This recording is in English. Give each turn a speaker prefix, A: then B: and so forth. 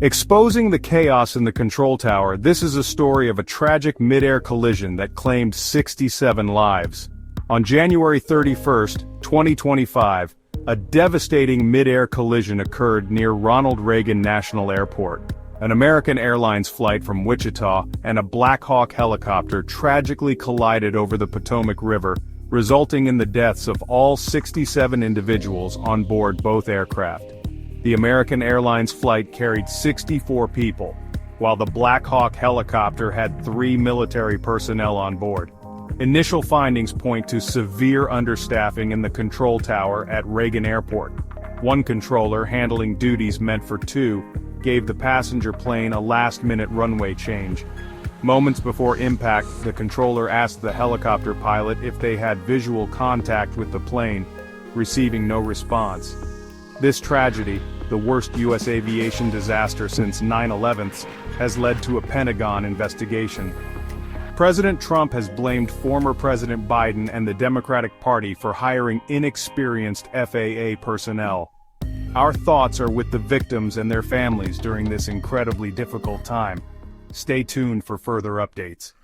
A: Exposing the chaos in the control tower, this is a story of a tragic mid-air collision that claimed 67 lives. On January 31, 2025, a devastating mid-air collision occurred near Ronald Reagan National Airport. An American Airlines flight from Wichita and a Black Hawk helicopter tragically collided over the Potomac River, resulting in the deaths of all 67 individuals on board both aircraft. The American Airlines flight carried 64 people, while the Black Hawk helicopter had 3 military personnel on board. Initial findings point to severe understaffing in the control tower at Reagan Airport. One controller, handling duties meant for 2, gave the passenger plane a last-minute runway change. Moments before impact, the controller asked the helicopter pilot if they had visual contact with the plane, receiving no response. This tragedy, the worst U.S. aviation disaster since 9/11, has led to a Pentagon investigation. President Trump has blamed former President Biden and the Democratic Party for hiring inexperienced FAA personnel. Our thoughts are with the victims and their families during this incredibly difficult time. Stay tuned for further updates.